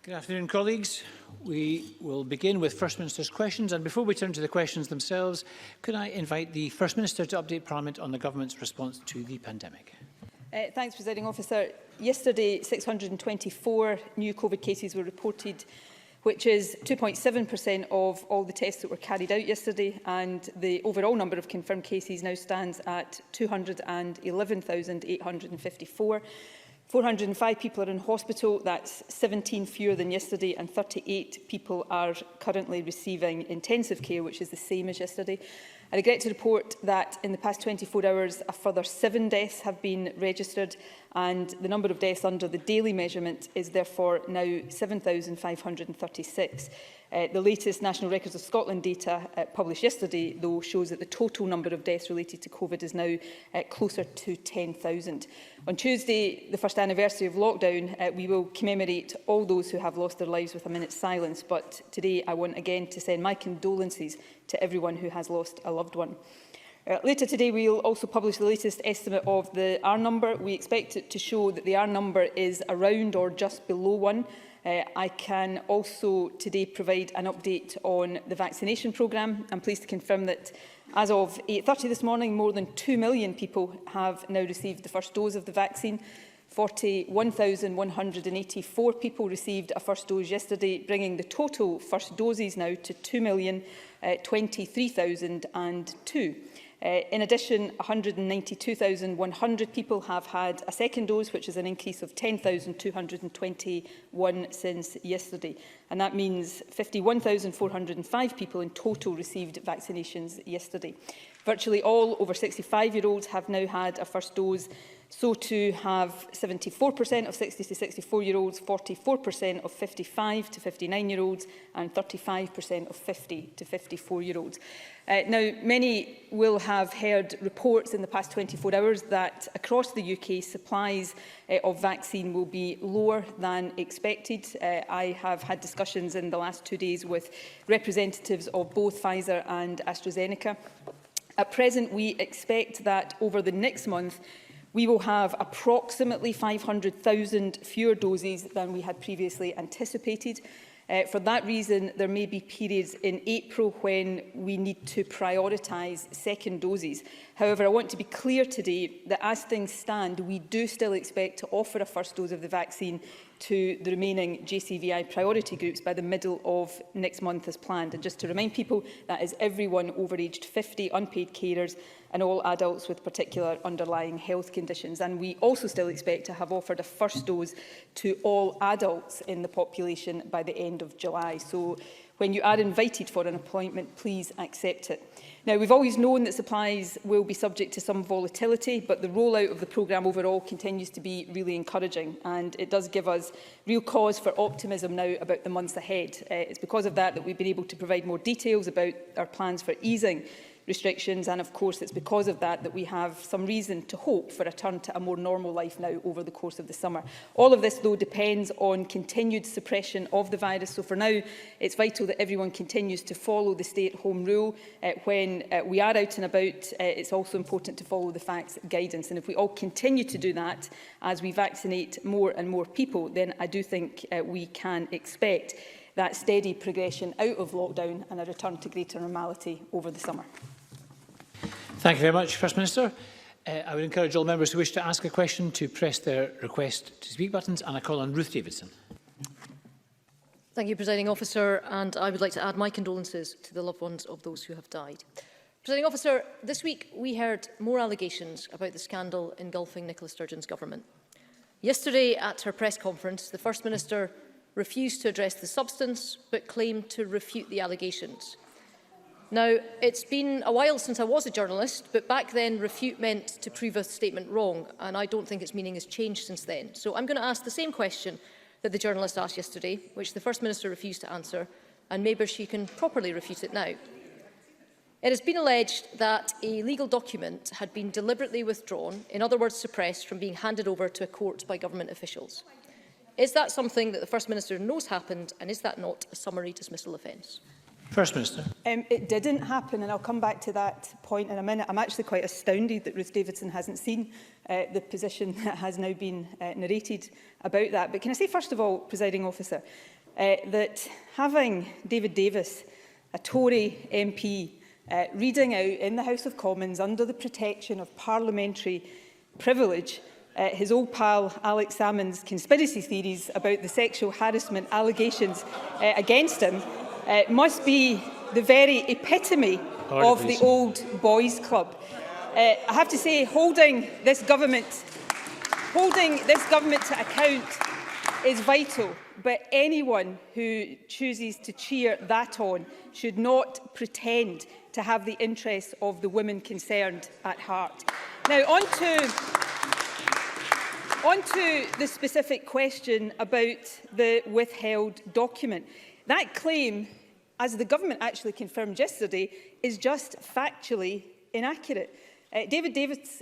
Good afternoon, colleagues. We will begin with First Minister's questions, and before we turn to the questions themselves, could I invite the First Minister to update Parliament on the Government's response to the pandemic? Thanks, Presiding Officer. Yesterday, 624 new COVID cases were reported, which is 2.7% of all the tests that were carried out yesterday, and the overall number of confirmed cases now stands at 211,854. 405 people are in hospital, that's 17 fewer than yesterday, and 38 people are currently receiving intensive care, which is the same as yesterday. I regret to report that in the past 24 hours, a further 7 deaths have been registered, and the number of deaths under the daily measurement is therefore now 7,536. The latest National Records of Scotland data published yesterday, though, shows that the total number of deaths related to COVID is now closer to 10,000. On Tuesday, the first anniversary of lockdown, we will commemorate all those who have lost their lives with a minute's silence. But today, I want again to send my condolences to everyone who has lost a loved one. Later today, we will also publish the latest estimate of the R number. We expect it to show that the R number is around or just below 1. I can also today provide an update on the vaccination programme. I'm pleased to confirm that as of 8:30 this morning, more than 2 million people have now received the first dose of the vaccine. 41,184 people received a first dose yesterday, bringing the total first doses now to 2,023,002. In addition, 192,100 people have had a second dose, which is an increase of 10,221 since yesterday. And that means 51,405 people in total received vaccinations yesterday. Virtually all over 65-year-olds have now had a first dose. So too have 74% of 60 to 64-year-olds, 44% of 55 to 59-year-olds and 35% of 50 to 54-year-olds. Now, many will have heard reports in the past 24 hours that across the UK supplies of vaccine will be lower than expected. I have had discussions in the last 2 days with representatives of both Pfizer and AstraZeneca. At present, we expect that over the next month, we will have approximately 500,000 fewer doses than we had previously anticipated. For that reason, there may be periods in April when we need to prioritise second doses. However, I want to be clear today that as things stand, we do still expect to offer a first dose of the vaccine to the remaining JCVI priority groups by the middle of next month as planned. And just to remind people, that is everyone over aged 50, unpaid carers and all adults with particular underlying health conditions. And we also still expect to have offered a first dose to all adults in the population by the end of July. So when you are invited for an appointment, please accept it. Now, we've always known that supplies will be subject to some volatility, but the rollout of the programme overall continues to be really encouraging, and it does give us real cause for optimism now about the months ahead. It's because of that we've been able to provide more details about our plans for easing restrictions, and of course it's because of that we have some reason to hope for a turn to a more normal life now over the course of the summer. All of this, though, depends on continued suppression of the virus. So for now, it's vital that everyone continues to follow the stay-at-home rule. When we are out and about, it's also important to follow the facts guidance. And if we all continue to do that as we vaccinate more and more people, then I do think we can expect that steady progression out of lockdown and a return to greater normality over the summer. Thank you very much, First Minister. I would encourage all members who wish to ask a question to press their request to speak buttons, and I call on Ruth Davidson. Thank you, Presiding Officer, and I would like to add my condolences to the loved ones of those who have died. Presiding Officer, this week we heard more allegations about the scandal engulfing Nicola Sturgeon's government. Yesterday at her press conference, the First Minister refused to address the substance but claimed to refute the allegations. Now, it's been a while since I was a journalist, but back then refute meant to prove a statement wrong, and I don't think its meaning has changed since then. So I'm going to ask the same question that the journalist asked yesterday, which the First Minister refused to answer, and maybe she can properly refute it now. It has been alleged that a legal document had been deliberately withdrawn, in other words suppressed, from being handed over to a court by government officials. Is that something that the First Minister knows happened, and is that not a summary dismissal offence? First Minister. It didn't happen, and I'll come back to that point in a minute. I'm actually quite astounded that Ruth Davidson hasn't seen the position that has now been narrated about that. But can I say, first of all, Presiding Officer, that having David Davis, a Tory MP, reading out in the House of Commons under the protection of parliamentary privilege his old pal Alex Salmond's conspiracy theories about the sexual harassment allegations against him must be the very epitome of the old boys club. I have to say, holding this government to account is vital, but anyone who chooses to cheer that on should not pretend to have the interests of the women concerned at heart. Now, on to the specific question about the withheld document. That claim, as the government actually confirmed yesterday, is just factually inaccurate. David Davis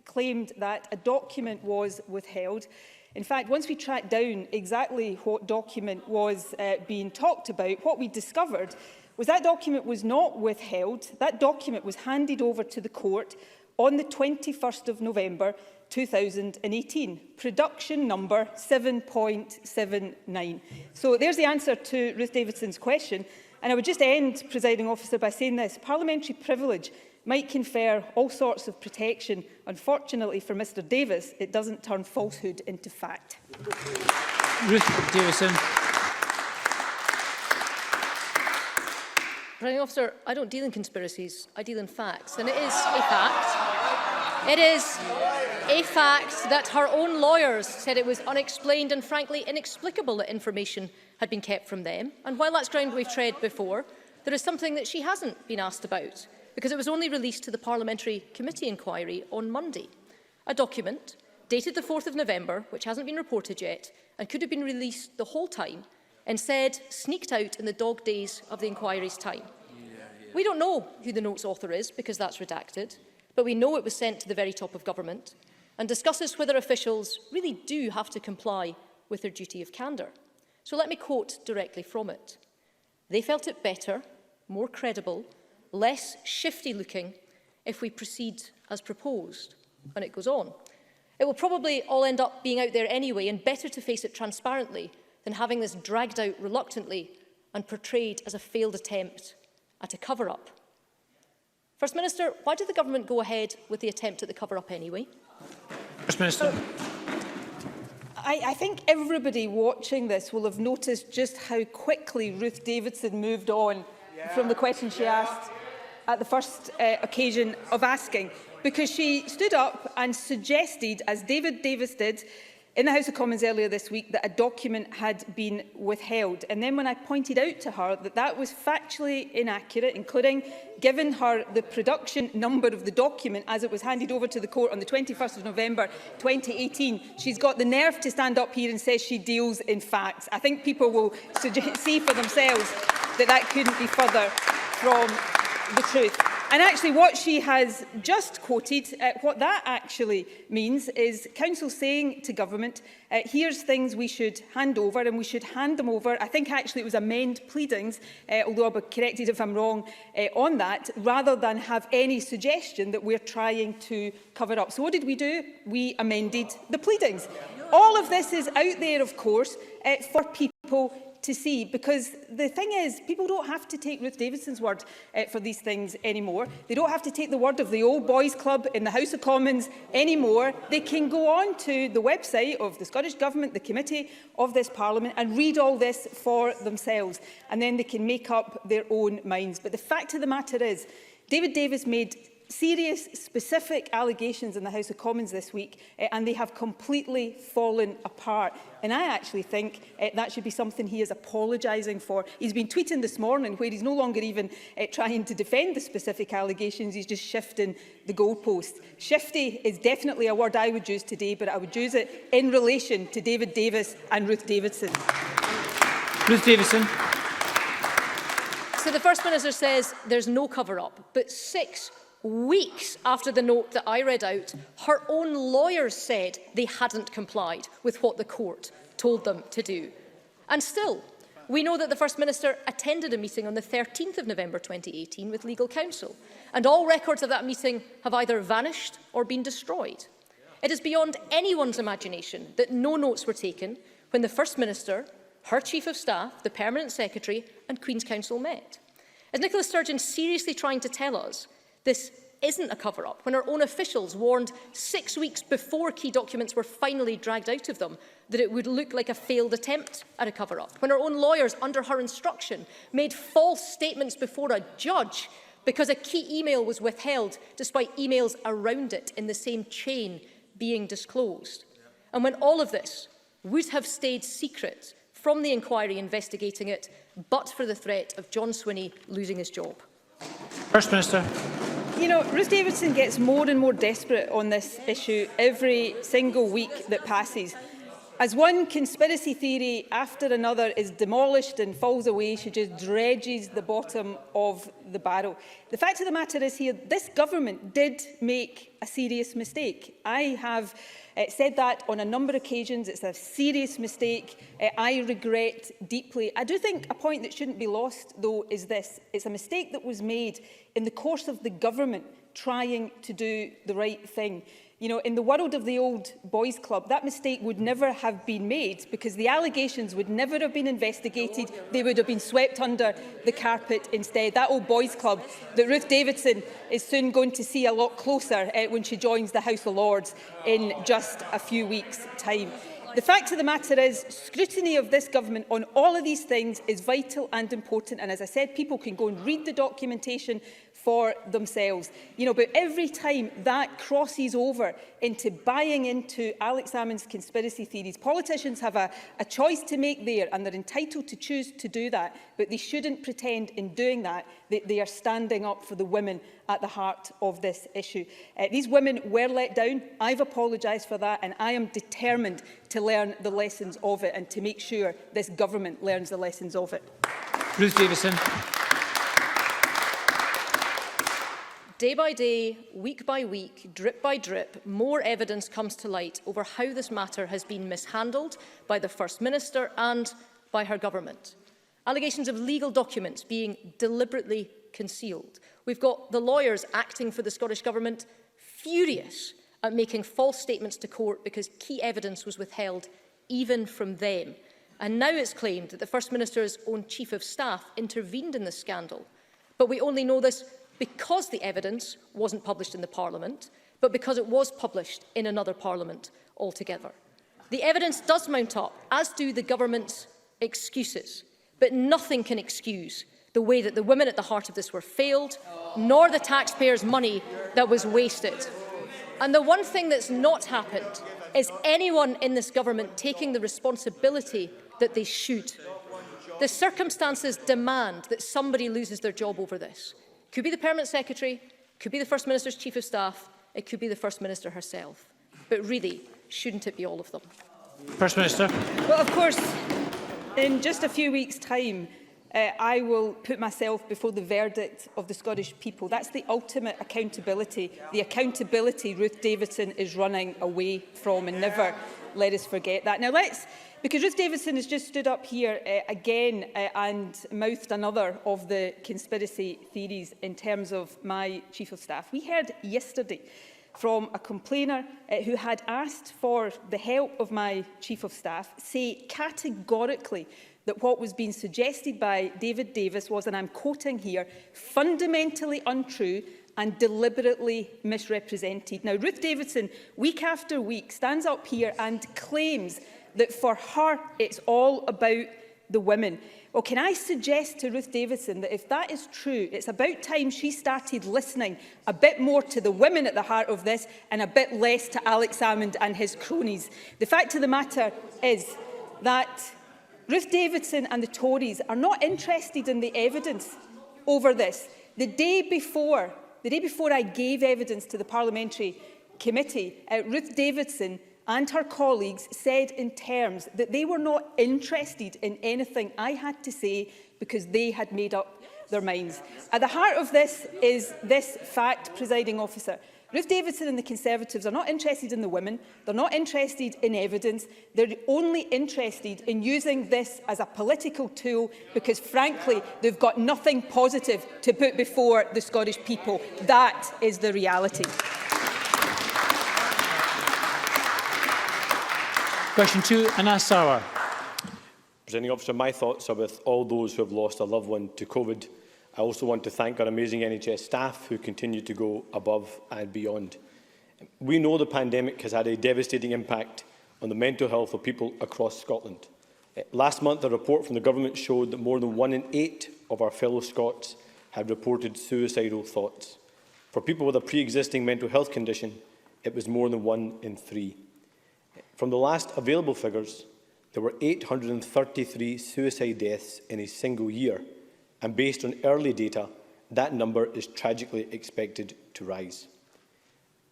claimed that a document was withheld. In fact, once we tracked down exactly what document was being talked about, what we discovered was that document was not withheld. That document was handed over to the court on the 21st of November 2018, production number 7.79. So there's the answer to Ruth Davidson's question. And I would just end, Presiding Officer, by saying this. Parliamentary privilege might confer all sorts of protection. Unfortunately for Mr Davis, it doesn't turn falsehood into fact. Ruth Davidson. Presiding Officer, I don't deal in conspiracies, I deal in facts. And it is a fact. It is a fact that her own lawyers said it was unexplained and frankly inexplicable that information had been kept from them. And while that's ground we've tread before, there is something that she hasn't been asked about, because it was only released to the Parliamentary Committee inquiry on Monday. A document dated the 4th of November, which hasn't been reported yet, and could have been released the whole time, instead sneaked out in the dog days of the inquiry's time. We don't know who the note's author is, because that's redacted, but we know it was sent to the very top of government and discusses whether officials really do have to comply with their duty of candour. So let me quote directly from it. They felt it better, more credible, less shifty-looking if we proceed as proposed. And it goes on. It will probably all end up being out there anyway, and better to face it transparently than having this dragged out reluctantly and portrayed as a failed attempt at a cover-up. First Minister, why did the government go ahead with the attempt at the cover-up anyway? First Minister. I think everybody watching this will have noticed just how quickly Ruth Davidson moved on from the question she asked at the first occasion of asking, because she stood up and suggested, as David Davis did in the House of Commons earlier this week, that a document had been withheld. And then when I pointed out to her that that was factually inaccurate, including given her the production number of the document as it was handed over to the court on the 21st of November 2018, she's got the nerve to stand up here and say she deals in facts. I think people will see for themselves that that couldn't be further from the truth. And actually what she has just quoted, what that actually means is Council saying to Government, here's things we should hand over, and we should hand them over. I think actually it was amend pleadings, although I'll be corrected if I'm wrong on that, rather than have any suggestion that we're trying to cover up. So what did we do? We amended the pleadings. All of this is out there, of course, for people to see, because the thing is, people don't have to take Ruth Davidson's word for these things anymore. They don't have to take the word of the old boys club in the House of Commons anymore. They can go on to the website of the Scottish Government, the committee of this Parliament, and read all this for themselves, and then they can make up their own minds. But the fact of the matter is, David Davis made serious, specific allegations in the House of Commons this week, and they have completely fallen apart. And I actually think that should be something he is apologising for. He's been tweeting this morning where he's no longer even trying to defend the specific allegations, he's just shifting the goalposts. Shifty is definitely a word I would use today, but I would use it in relation to David Davis and Ruth Davidson. Ruth Davidson. So the First Minister says there's no cover-up, but 6 weeks after the note that I read out, her own lawyers said they hadn't complied with what the court told them to do. And still, We know that the First Minister attended a meeting on the 13th of November 2018 with legal counsel, and all records of that meeting have either vanished or been destroyed. It is beyond anyone's imagination that no notes were taken when the First Minister, her Chief of Staff, the Permanent Secretary and Queen's Counsel met. Is Nicola Sturgeon seriously trying to tell us this isn't a cover-up, when our own officials warned 6 weeks before key documents were finally dragged out of them that it would look like a failed attempt at a cover-up, when our own lawyers, under her instruction, made false statements before a judge because a key email was withheld despite emails around it in the same chain being disclosed, and when all of this would have stayed secret from the inquiry investigating it, but for the threat of John Swinney losing his job. First Minister. You know, Ruth Davidson gets more and more desperate on this issue every single week that passes. As one conspiracy theory after another is demolished and falls away, she just dredges the bottom of the barrel. The fact of the matter is here, this government did make a serious mistake. I have said that on a number of occasions. It's a serious mistake. I regret deeply. I do think a point that shouldn't be lost, though, is this. It's a mistake that was made in the course of the government trying to do the right thing. You know, in the world of the old boys' club, that mistake would never have been made because the allegations would never have been investigated. They would have been swept under the carpet instead. That old boys' club that Ruth Davidson is soon going to see a lot closer when she joins the House of Lords in just a few weeks' time. The fact of the matter is, scrutiny of this government on all of these things is vital and important. And as I said, people can go and read the documentation for themselves. You know, but every time that crosses over into buying into Alex Salmond's conspiracy theories, politicians have a choice to make there, and they're entitled to choose to do that. But they shouldn't pretend in doing that that they are standing up for the women at the heart of this issue. These women were let down. I've apologised for that, and I am determined to learn the lessons of it and to make sure this government learns the lessons of it. Ruth Davidson. Day by day, week by week, drip by drip, more evidence comes to light over how this matter has been mishandled by the First Minister and by her government. Allegations of legal documents being deliberately concealed. We've got the lawyers acting for the Scottish Government furious at making false statements to court because key evidence was withheld even from them. And now it's claimed that the First Minister's own Chief of Staff intervened in this scandal. But we only know this because the evidence wasn't published in the Parliament, but because it was published in another Parliament altogether. The evidence does mount up, as do the government's excuses, but nothing can excuse the way that the women at the heart of this were failed, nor the taxpayers' money that was wasted. And the one thing that's not happened is anyone in this government taking the responsibility that they should. The circumstances demand that somebody loses their job over this. Could be the Permanent Secretary, could be the First Minister's Chief of Staff, it could be the First Minister herself. But really, shouldn't it be all of them? First Minister. Well, of course, in just a few weeks' time, I will put myself before the verdict of the Scottish people. That's the ultimate accountability, the accountability Ruth Davidson is running away from, and never let us forget that. Now because Ruth Davidson has just stood up here again and mouthed another of the conspiracy theories in terms of my Chief of Staff. We heard yesterday from a complainer who had asked for the help of my Chief of Staff say categorically that what was being suggested by David Davis was, and I'm quoting here, fundamentally untrue and deliberately misrepresented. Now, Ruth Davidson, week after week, stands up here and claims that for her it's all about the women. Well, can I suggest to Ruth Davidson that if that is true, it's about time she started listening a bit more to the women at the heart of this and a bit less to Alex Salmond and his cronies. The fact of the matter is that Ruth Davidson and the Tories are not interested in the evidence over this. The day before I gave evidence to the Parliamentary Committee, Ruth Davidson and her colleagues said in terms that they were not interested in anything I had to say because they had made up their minds. At the heart of this is this fact, Presiding Officer. Ruth Davidson and the Conservatives are not interested in the women, they're not interested in evidence, they're only interested in using this as a political tool because, frankly, they've got nothing positive to put before the Scottish people. That is the reality. Question 2, Anas Sarwar. Presiding Officer, my thoughts are with all those who have lost a loved one to COVID. I also want to thank our amazing NHS staff who continue to go above and beyond. We know the pandemic has had a devastating impact on the mental health of people across Scotland. Last month, a report from the government showed that more than 1 in 8 of our fellow Scots had reported suicidal thoughts. For people with a pre-existing mental health condition, it was more than 1 in 3. From the last available figures, there were 833 suicide deaths in a single year, and based on early data, that number is tragically expected to rise.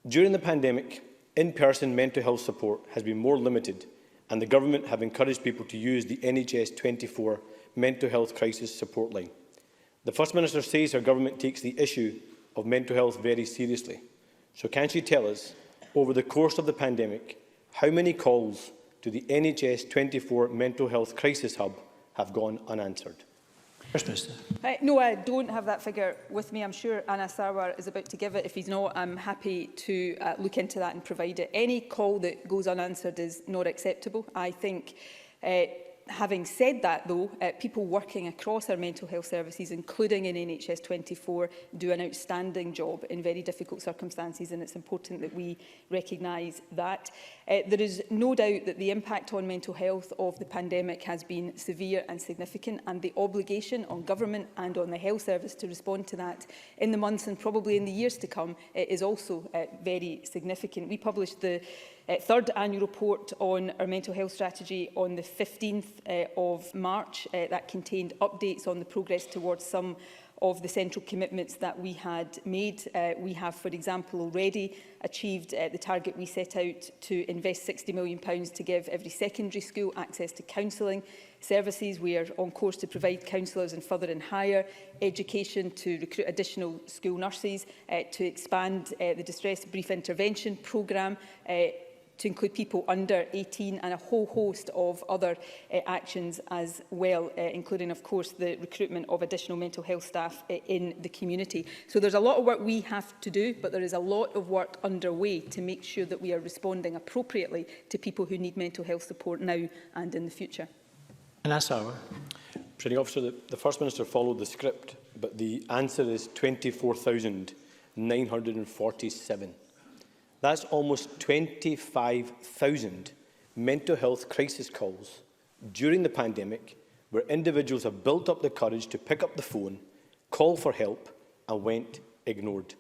During the pandemic, in-person mental health support has been more limited, and the government have encouraged people to use the NHS 24 mental health crisis support line. The First Minister says her government takes the issue of mental health very seriously. So can she tell us, over the course of the pandemic, how many calls to the NHS 24 mental health crisis hub have gone unanswered? First Minister. No, I don't have that figure with me. I'm sure Anas Sarwar is about to give it. If he's not, I'm happy to look into that and provide it. Any call that goes unanswered is not acceptable. I think, having said that, though, people working across our mental health services, including in NHS 24, do an outstanding job in very difficult circumstances, and it's important that we recognise that. There is no doubt that the impact on mental health of the pandemic has been severe and significant, and the obligation on government and on the health service to respond to that in the months and probably in the years to come is also very significant. We published the third annual report on our mental health strategy on the 15th of March. That contained updates on the progress towards some of the central commitments that we had made. We have, for example, already achieved the target we set out to invest £60 million to give every secondary school access to counselling services. We are on course to provide counsellors in further and higher education, to recruit additional school nurses, to expand the distress brief intervention programme, to include people under 18, and a whole host of other actions as well, including, of course, the recruitment of additional mental health staff in the community. So there's a lot of work we have to do, but there is a lot of work underway to make sure that we are responding appropriately to people who need mental health support now and in the future. Anas Sarwar. Presiding Officer, the First Minister followed the script, but the answer is 24,947. That's almost 25,000 mental health crisis calls during the pandemic, where individuals have built up the courage to pick up the phone, call for help, and went ignored.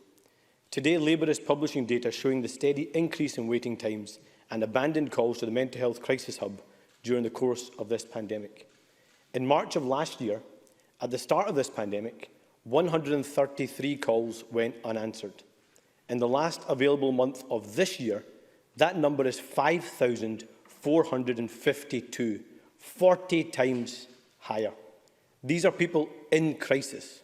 Today, Labour is publishing data showing the steady increase in waiting times and abandoned calls to the Mental Health Crisis Hub during the course of this pandemic. In March of last year, at the start of this pandemic, 133 calls went unanswered. In the last available month of this year, that number is 5,452, 40 times higher. These are people in crisis.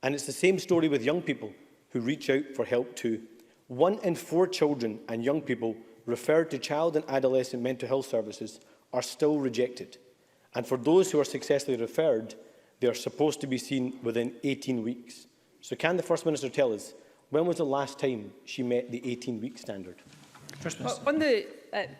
And it's the same story with young people who reach out for help too. 1 in 4 children and young people referred to child and adolescent mental health services are still rejected. And for those who are successfully referred, they are supposed to be seen within 18 weeks. So can the First Minister tell us, when was the last time she met the 18-week standard? First Minister. On the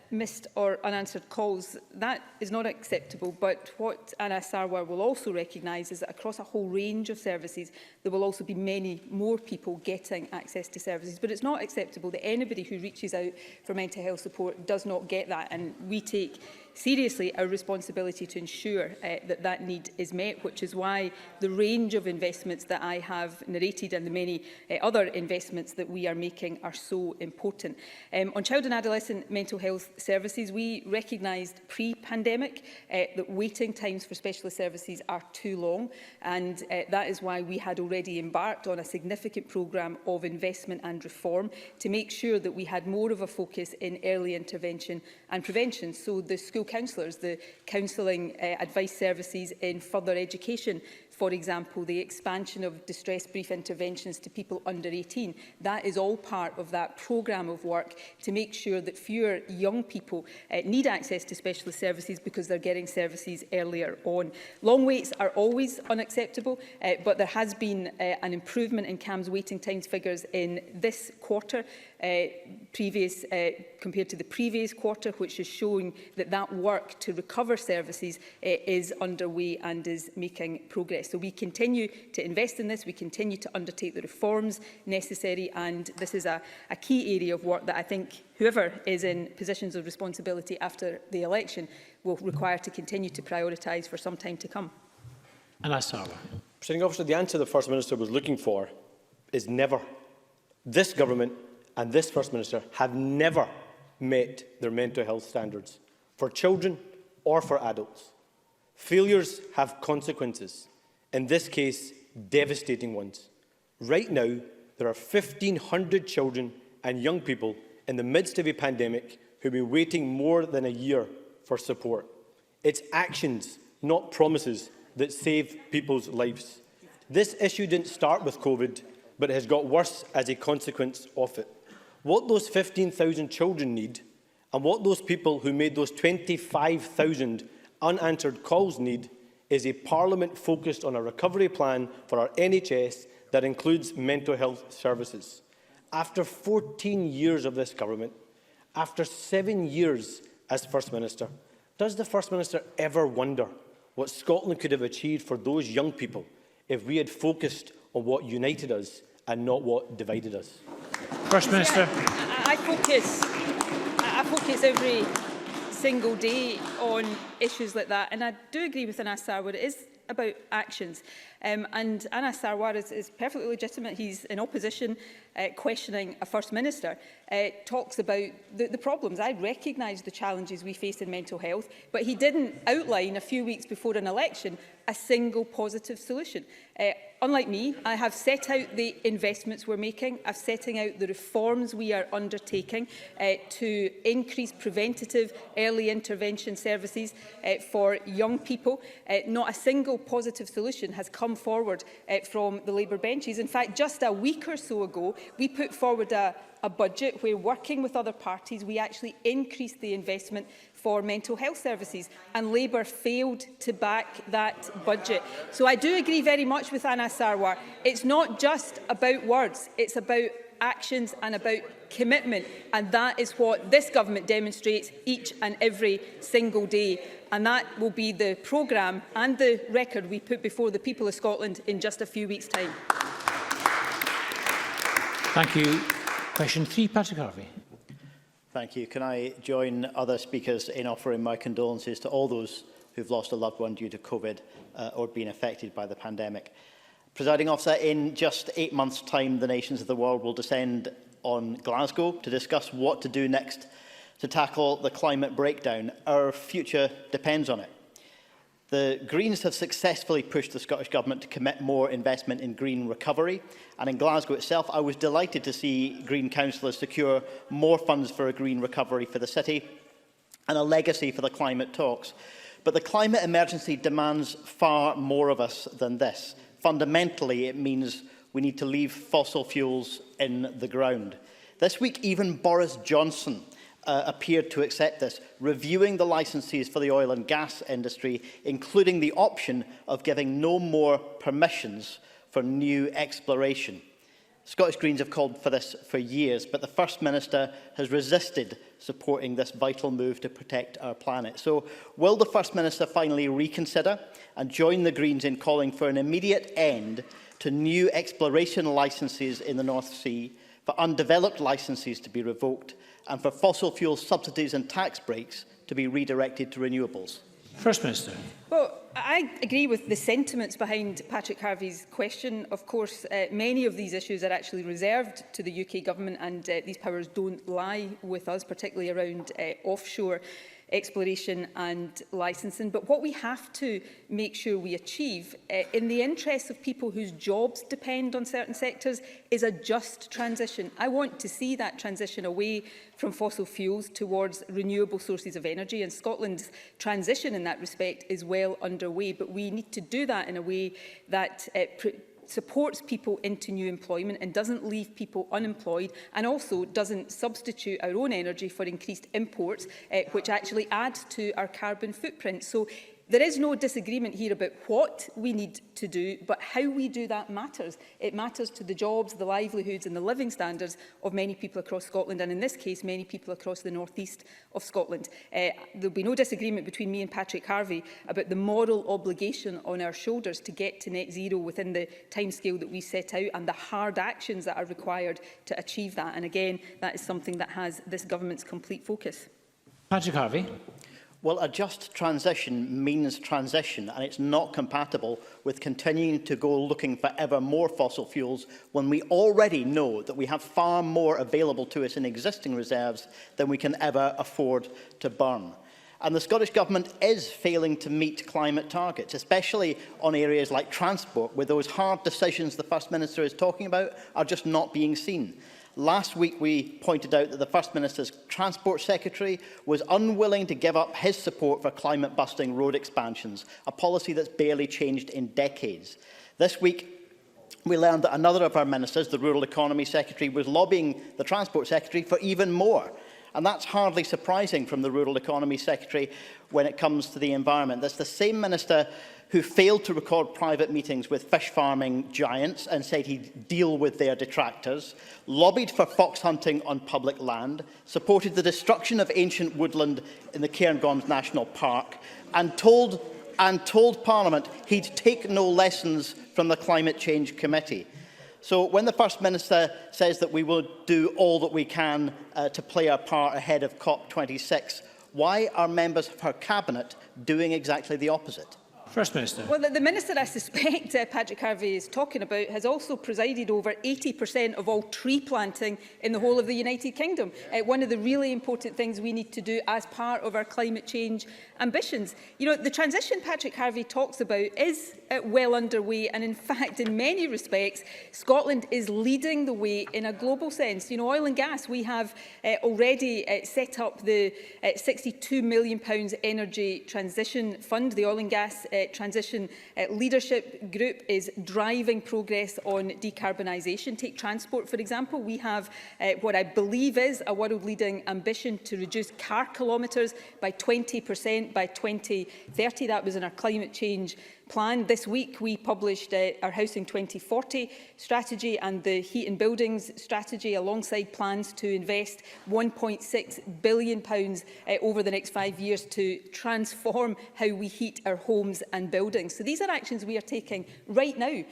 missed or unanswered calls, that is not acceptable. But what Anas Sarwar will also recognise is that across a whole range of services, there will also be many more people getting access to services. But it's not acceptable that anybody who reaches out for mental health support does not get that. And we take seriously our responsibility to ensure that that need is met, which is why the range of investments that I have narrated and the many other investments that we are making are so important. On child and adolescent mental health services, we recognised pre-pandemic that waiting times for specialist services are too long, and that is why we had already embarked on a significant programme of investment and reform to make sure that we had more of a focus in early intervention and prevention. So the school school counsellors, the counselling advice services in further education, for example, the expansion of distress brief interventions to people under 18. That is all part of that programme of work to make sure that fewer young people need access to specialist services because they're getting services earlier on. Long waits are always unacceptable, but there has been an improvement in CAMHS waiting times figures in this quarter, compared to the previous quarter, which is showing that that work to recover services is underway and is making progress. So we continue to invest in this, we continue to undertake the reforms necessary, and this is a key area of work that I think whoever is in positions of responsibility after the election will require to continue to prioritise for some time to come. Presiding Officer, the answer the First Minister was looking for is never. This government and this First Minister have never met their mental health standards for children or for adults. Failures have consequences, in this case, devastating ones. Right now, there are 1,500 children and young people in the midst of a pandemic who have been waiting more than a year for support. It's actions, not promises, that save people's lives. This issue didn't start with COVID, but it has got worse as a consequence of it. What those 15,000 children need, and what those people who made those 25,000 unanswered calls need, is a Parliament focused on a recovery plan for our NHS that includes mental health services. After 14 years of this government, after 7 years as First Minister, does the First Minister ever wonder what Scotland could have achieved for those young people if we had focused on what united us and not what divided us? First Minister. I focus every single day on issues like that, and I do agree with Anas Sarwar. It is about actions, and Anas Sarwar is perfectly legitimate. He's in opposition, questioning a First Minister, talks about the problems. I recognise the challenges we face in mental health, but he didn't outline a few weeks before an election a single positive solution. Unlike me, I have set out the investments we're making. I've setting out the reforms we are undertaking to increase preventative early intervention services for young people. Not a single positive solution has come forward from the Labour benches. In fact, just a week or so ago, we put forward a budget where, working with other parties, we actually increased the investment for mental health services, and Labour failed to back that budget. So I do agree very much with Anas Sarwar. It's not just about words, it's about actions and about commitment, and that is what this government demonstrates each and every single day. And that will be the programme and the record we put before the people of Scotland in just a few weeks' time. Thank you. Question 3, Patrick Harvey. Thank you. Can I join other speakers in offering my condolences to all those who've lost a loved one due to COVID or been affected by the pandemic. Presiding Officer, in just 8 months' time, the nations of the world will descend on Glasgow to discuss what to do next to tackle the climate breakdown. Our future depends on it. The Greens have successfully pushed the Scottish Government to commit more investment in green recovery. And in Glasgow itself, I was delighted to see Green councillors secure more funds for a green recovery for the city and a legacy for the climate talks. But the climate emergency demands far more of us than this. Fundamentally, it means we need to leave fossil fuels in the ground. This week, even Boris Johnson appeared to accept this, reviewing the licences for the oil and gas industry, including the option of giving no more permissions for new exploration. Scottish Greens have called for this for years, but the First Minister has resisted supporting this vital move to protect our planet. So, will the First Minister finally reconsider and join the Greens in calling for an immediate end to new exploration licences in the North Sea, for undeveloped licences to be revoked, and for fossil fuel subsidies and tax breaks to be redirected to renewables? First Minister. Well, I agree with the sentiments behind Patrick Harvey's question. Of course, many of these issues are actually reserved to the UK Government, and these powers don't lie with us, particularly around offshore exploration and licensing. But what we have to make sure we achieve, in the interests of people whose jobs depend on certain sectors, is a just transition. I want to see that transition away from fossil fuels towards renewable sources of energy, and Scotland's transition in that respect is well underway. But we need to do that in a way that supports people into new employment and doesn't leave people unemployed, and also doesn't substitute our own energy for increased imports, which actually adds to our carbon footprint. So there is no disagreement here about what we need to do, but how we do that matters. It matters to the jobs, the livelihoods and the living standards of many people across Scotland, and in this case, many people across the north east of Scotland. There'll be no disagreement between me and Patrick Harvie about the moral obligation on our shoulders to get to net zero within the timescale that we set out, and the hard actions that are required to achieve that. And again, that is something that has this government's complete focus. Patrick Harvie. Well, a just transition means transition, and it's not compatible with continuing to go looking for ever more fossil fuels when we already know that we have far more available to us in existing reserves than we can ever afford to burn. And the Scottish Government is failing to meet climate targets, especially on areas like transport, where those hard decisions the First Minister is talking about are just not being seen. Last week, we pointed out that the First Minister's Transport Secretary was unwilling to give up his support for climate-busting road expansions, a policy that's barely changed in decades. This week, we learned that another of our ministers, the Rural Economy Secretary, was lobbying the Transport Secretary for even more. And that's hardly surprising from the Rural Economy Secretary when it comes to the environment. That's the same minister who failed to record private meetings with fish farming giants and said he'd deal with their detractors, lobbied for fox hunting on public land, supported the destruction of ancient woodland in the Cairngorms National Park, and told Parliament he'd take no lessons from the Climate Change Committee. So when the First Minister says that we will do all that we can to play our part ahead of COP26, why are members of her Cabinet doing exactly the opposite? First Minister. Well, the Minister I suspect Patrick Harvie is talking about has also presided over 80% of all tree planting in the whole of the United Kingdom. One of the really important things we need to do as part of our climate change ambitions. You know, the transition Patrick Harvie talks about is well underway, and in fact, in many respects, Scotland is leading the way in a global sense. You know, oil and gas, we have already set up the £62 million Energy Transition Fund. The Oil and Gas Transition Leadership Group is driving progress on decarbonisation. Take transport, for example. We have what I believe is a world-leading ambition to reduce car kilometres by 20% by 2030. That was in our climate change plan. This week we published our Housing 2040 strategy and the Heat and Buildings strategy, alongside plans to invest £1.6 billion over the next 5 years to transform how we heat our homes and buildings. So these are actions we are taking right now.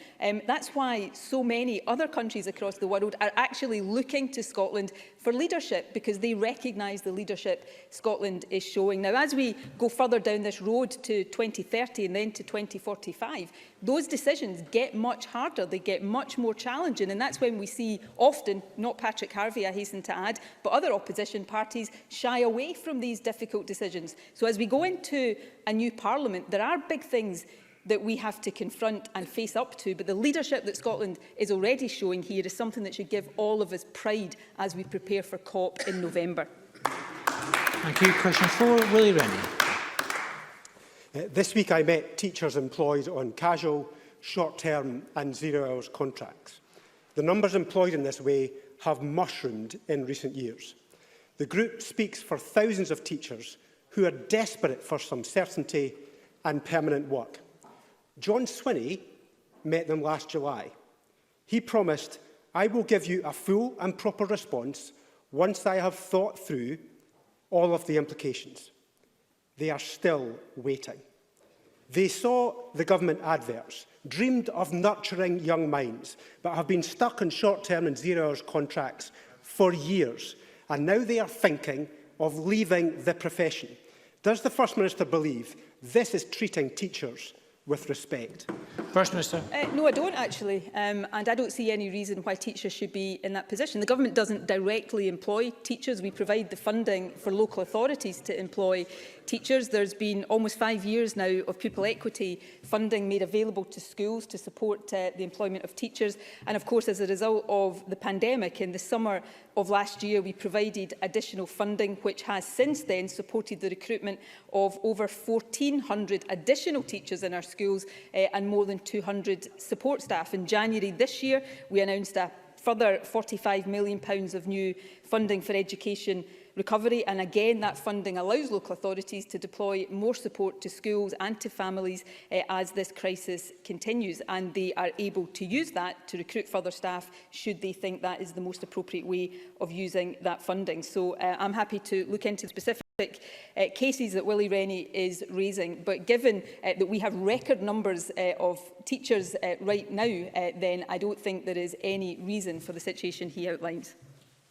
That's why so many other countries across the world are actually looking to Scotland for leadership, because they recognise the leadership Scotland is showing. Now, as we go further down this road to 2030 and then to 2045, those decisions get much harder, they get much more challenging, and that's when we see often, not Patrick Harvie, I hasten to add, but other opposition parties shy away from these difficult decisions. So as we go into a new Parliament, there are big things that we have to confront and face up to, but the leadership that Scotland is already showing here is something that should give all of us pride as we prepare for COP in November. Thank you. Question 4, Willie Rennie. This week I met teachers employed on casual, short-term and zero-hours contracts. The numbers employed in this way have mushroomed in recent years. The group speaks for thousands of teachers who are desperate for some certainty and permanent work. John Swinney met them last July. He promised, "I will give you a full and proper response once I have thought through all of the implications." They are still waiting. They saw the government adverts, dreamed of nurturing young minds, but have been stuck in short-term and zero-hours contracts for years, and now they are thinking of leaving the profession. Does the First Minister believe this is treating teachers with respect? First Minister. No, I don't actually, and I don't see any reason why teachers should be in that position. The government doesn't directly employ teachers. We provide the funding for local authorities to employ teachers. There's been almost 5 years now of pupil equity funding made available to schools to support the employment of teachers. And of course, as a result of the pandemic, in the summer of last year, we provided additional funding, which has since then supported the recruitment of over 1,400 additional teachers in our schools and more than 200 support staff. In January this year, we announced a further £45 million of new funding for education recovery, and again that funding allows local authorities to deploy more support to schools and to families as this crisis continues, and they are able to use that to recruit further staff should they think that is the most appropriate way of using that funding. So I'm happy to look into specific cases that Willie Rennie is raising, but given that we have record numbers of teachers right now, then I don't think there is any reason for the situation he outlines.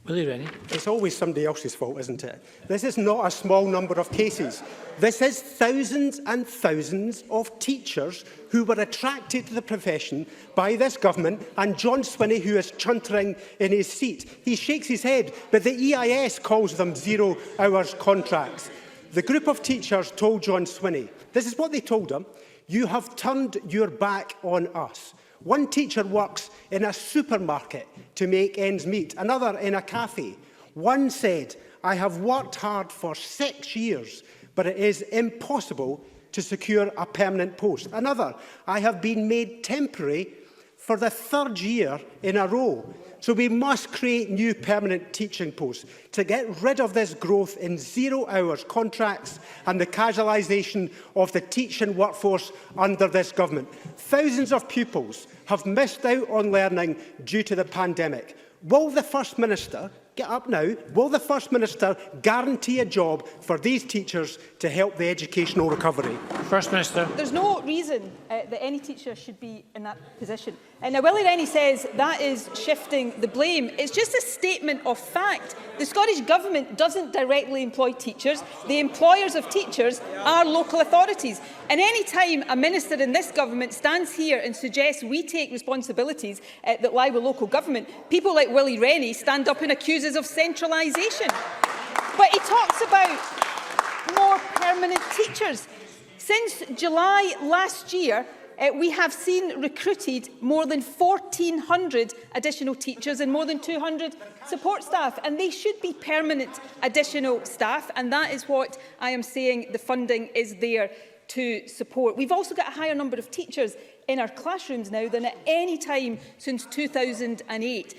Willie Rennie. It's always somebody else's fault, isn't it? This is not a small number of cases. This is thousands and thousands of teachers who were attracted to the profession by this government, and John Swinney, who is chuntering in his seat. He shakes his head, but the EIS calls them 0 hours contracts. The group of teachers told John Swinney, this is what they told him: "You have turned your back on us." One teacher works in a supermarket to make ends meet, another in a cafe. One said, "I have worked hard for 6 years, but it is impossible to secure a permanent post." Another, "I have been made temporary for the 3rd year in a row." So we must create new permanent teaching posts to get rid of this growth in 0 hours contracts and the casualisation of the teaching workforce under this government. Thousands of pupils have missed out on learning due to the pandemic. Will the First Minister, get up now, will the First Minister guarantee a job for these teachers to help the educational recovery? First Minister. There's no reason that any teacher should be in that position. Now, Willie Rennie says that is shifting the blame. It's just a statement of fact. The Scottish Government doesn't directly employ teachers. The employers of teachers are local authorities. And any time a minister in this government stands here and suggests we take responsibilities that lie with local government, people like Willie Rennie stand up and accuse us of centralisation. But he talks about more permanent teachers. Since July last year, we have seen recruited more than 1,400 additional teachers and more than 200 support staff, and they should be permanent additional staff, and that is what I am saying the funding is there to support. We've also got a higher number of teachers in our classrooms now than at any time since 2008.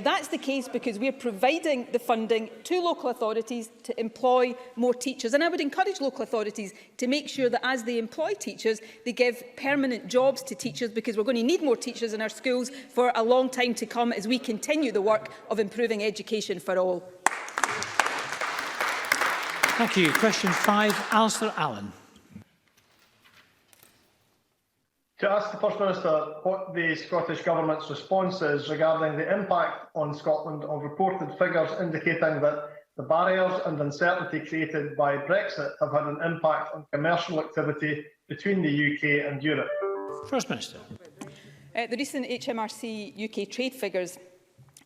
That's the case because we are providing the funding to local authorities to employ more teachers. And I would encourage local authorities to make sure that as they employ teachers, they give permanent jobs to teachers, because we're going to need more teachers in our schools for a long time to come as we continue the work of improving education for all. Thank you. Question 5, Alistair Allen. To ask the First Minister what the Scottish Government's response is regarding the impact on Scotland of reported figures indicating that the barriers and uncertainty created by Brexit have had an impact on commercial activity between the UK and Europe. First Minister. The recent HMRC UK trade figures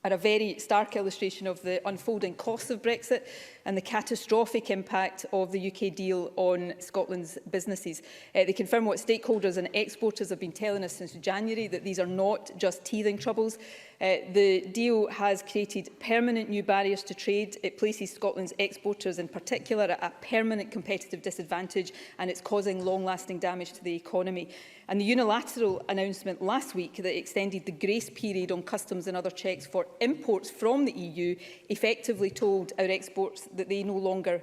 are a very stark illustration of the unfolding costs of Brexit and the catastrophic impact of the UK deal on Scotland's businesses. They confirm what stakeholders and exporters have been telling us since January, that these are not just teething troubles. The deal has created permanent new barriers to trade. It places Scotland's exporters in particular at a permanent competitive disadvantage, and it's causing long-lasting damage to the economy. And the unilateral announcement last week that extended the grace period on customs and other checks for imports from the EU effectively told our exporters that they no longer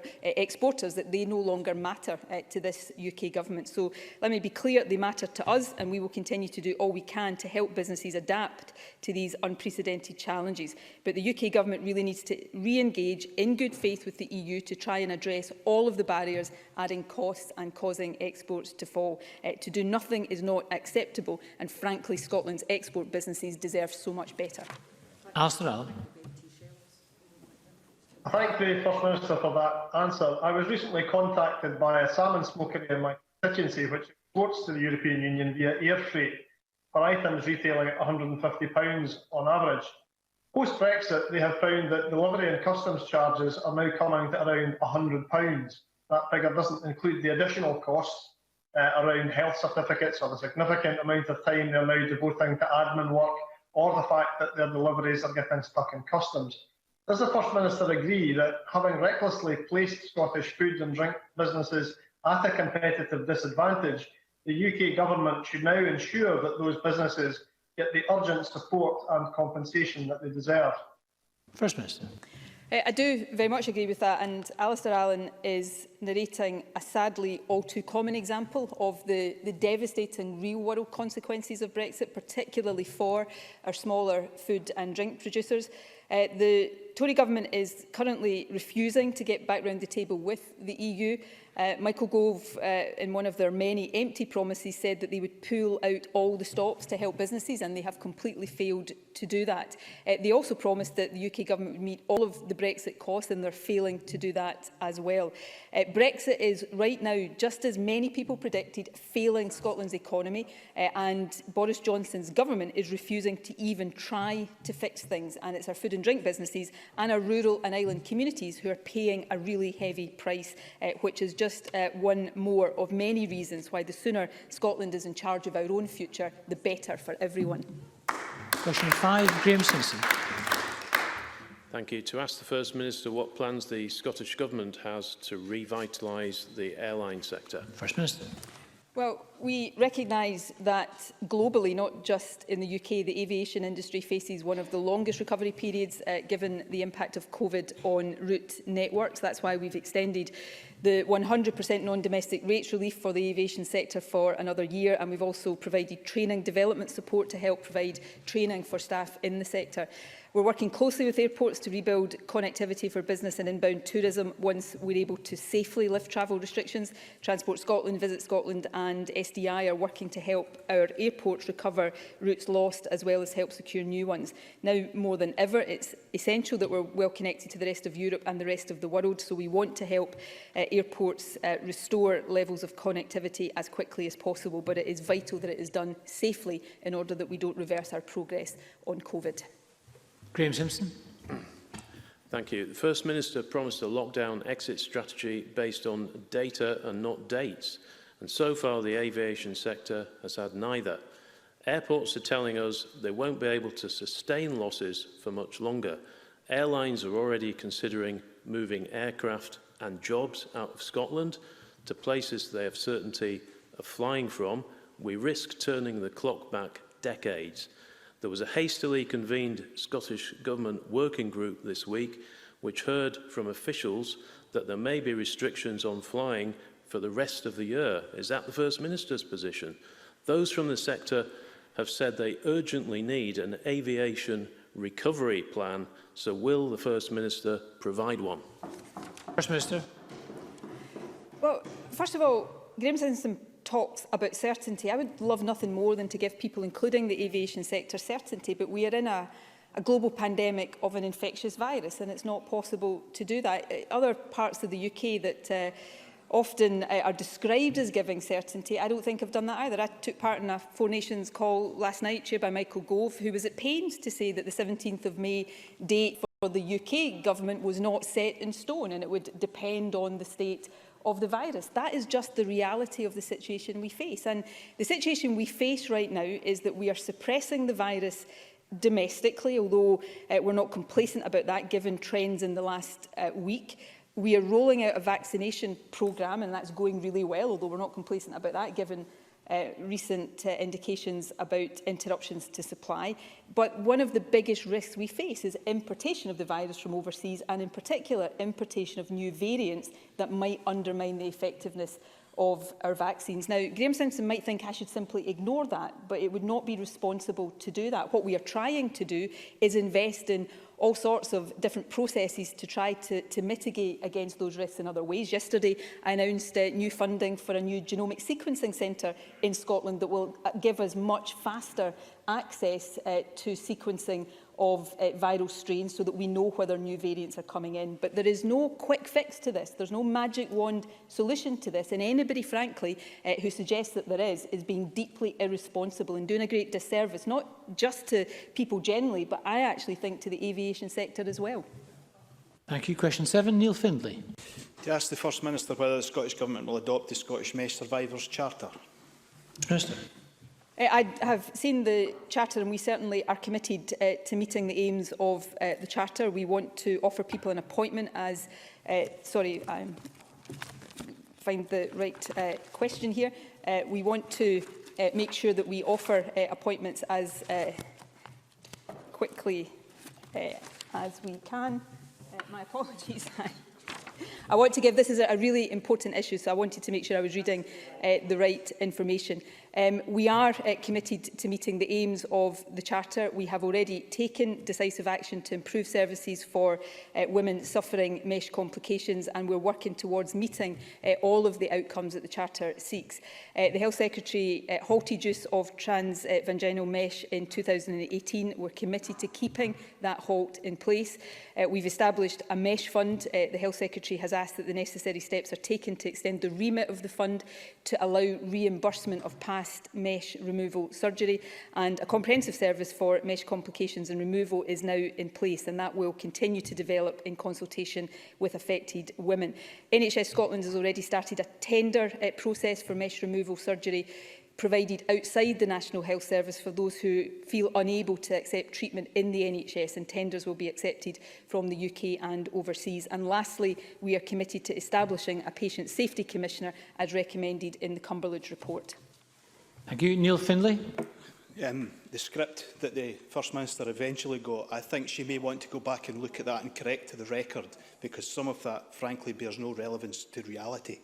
matter to this UK government. So let me be clear, they matter to us, and we will continue to do all we can to help businesses adapt to these unprecedented challenges. But the UK government really needs to re-engage in good faith with the EU to try and address all of the barriers, adding costs and causing exports to fall. To do nothing is not acceptable, and frankly Scotland's export businesses deserve so much better. Alistair Allen. I thank the First Minister for that answer. I was recently contacted by a salmon smokery in my constituency, which exports to the European Union via air freight for items retailing at £150 on average. Post-Brexit, they have found that delivery and customs charges are now coming to around £100. That figure doesn't include the additional costs around health certificates or the significant amount of time they're now devoting to admin work, or the fact that their deliveries are getting stuck in customs. Does the First Minister agree that, having recklessly placed Scottish food and drink businesses at a competitive disadvantage, the UK Government should now ensure that those businesses get the urgent support and compensation that they deserve? First Minister. I do very much agree with that, and Alistair Allen is narrating a sadly all too common example of the devastating real-world consequences of Brexit, particularly for our smaller food and drink producers. The Tory government is currently refusing to get back round the table with the EU. Michael Gove, in one of their many empty promises, said that they would pull out all the stops to help businesses, and they have completely failed to do that. They also promised that the UK government would meet all of the Brexit costs, and they're failing to do that as well. Brexit is right now, just as many people predicted, failing Scotland's economy, and Boris Johnson's government is refusing to even try to fix things. And it's our food and drink businesses and our rural and island communities who are paying a really heavy price, which is just one more of many reasons why the sooner Scotland is in charge of our own future, the better for everyone. Question 5, Graham Simpson. Thank you. To ask the First Minister what plans the Scottish Government has to revitalise the airline sector. First Minister. Well, we recognise that globally, not just in the UK, the aviation industry faces one of the longest recovery periods given the impact of COVID on route networks. That's why we've extended the 100% non-domestic rates relief for the aviation sector for another year, and we've also provided training development support to help provide training for staff in the sector. We're working closely with airports to rebuild connectivity for business and inbound tourism once we're able to safely lift travel restrictions. Transport Scotland, Visit Scotland and SDI are working to help our airports recover routes lost as well as help secure new ones. Now more than ever, it's essential that we're well connected to the rest of Europe and the rest of the world, so we want to help airports restore levels of connectivity as quickly as possible, but it is vital that it is done safely in order that we don't reverse our progress on COVID. Graham Simpson. Thank you. The First Minister promised a lockdown exit strategy based on data and not dates. And so far, the aviation sector has had neither. Airports are telling us they won't be able to sustain losses for much longer. Airlines are already considering moving aircraft and jobs out of Scotland to places they have certainty of flying from. We risk turning the clock back decades. There was a hastily convened Scottish Government working group this week which heard from officials that there may be restrictions on flying for the rest of the year. Is that the First Minister's position? Those from the sector have said they urgently need an aviation recovery plan, so will the First Minister provide one? First Minister. Well, first of all, Graham Simpson talks about certainty. I would love nothing more than to give people, including the aviation sector, certainty, but we are in a global pandemic of an infectious virus, and it's not possible to do that. Other parts of the UK that often are described as giving certainty, I don't think have done that either. I took part in a Four Nations call last night chaired by Michael Gove, who was at pains to say that the 17th of May date for the UK government was not set in stone and it would depend on the state of the virus. That is just the reality of the situation we face. And the situation we face right now is that we are suppressing the virus domestically, although we're not complacent about that given trends in the last week. We are rolling out a vaccination programme, and that's going really well, although we're not complacent about that given recent indications about interruptions to supply. But one of the biggest risks we face is importation of the virus from overseas, and in particular importation of new variants that might undermine the effectiveness of our vaccines. Now, Graham Simpson might think I should simply ignore that, but it would not be responsible to do that. What we are trying to do is invest in all sorts of different processes to try to mitigate against those risks in other ways. Yesterday, I announced new funding for a new genomic sequencing centre in Scotland that will give us much faster access to sequencing of viral strains so that we know whether new variants are coming in. But there is no quick fix to this. There's no magic wand solution to this. And anybody, frankly, who suggests that there is being deeply irresponsible and doing a great disservice, not just to people generally, but I actually think to the aviation sector as well. Thank you. Question 7, Neil Findlay. To ask the First Minister whether the Scottish Government will adopt the Scottish Mesh Survivors Charter. Minister. I have seen the Charter and we certainly are committed to meeting the aims of the Charter. We want to offer people an appointment as... find the right question here. We want to make sure that we offer appointments as quickly as we can. My apologies. I want to give, this is a really important issue, so I wanted to make sure I was reading the right information. We are committed to meeting the aims of the Charter. We have already taken decisive action to improve services for women suffering mesh complications, and we're working towards meeting all of the outcomes that the Charter seeks. The Health Secretary halted use of transvaginal mesh in 2018. We're committed to keeping that halt in place. We've established a mesh fund. The Health Secretary has asked that the necessary steps are taken to extend the remit of the fund to allow reimbursement of past mesh removal surgery, and a comprehensive service for mesh complications and removal is now in place, and that will continue to develop in consultation with affected women. NHS Scotland has already started a tender process for mesh removal surgery provided outside the National Health Service for those who feel unable to accept treatment in the NHS, and tenders will be accepted from the UK and overseas. And lastly, we are committed to establishing a Patient Safety Commissioner as recommended in the Cumberledge report. Thank you. Neil Findlay. The script that the First Minister eventually got, I think she may want to go back and look at that and correct to the record, because some of that, frankly, bears no relevance to reality.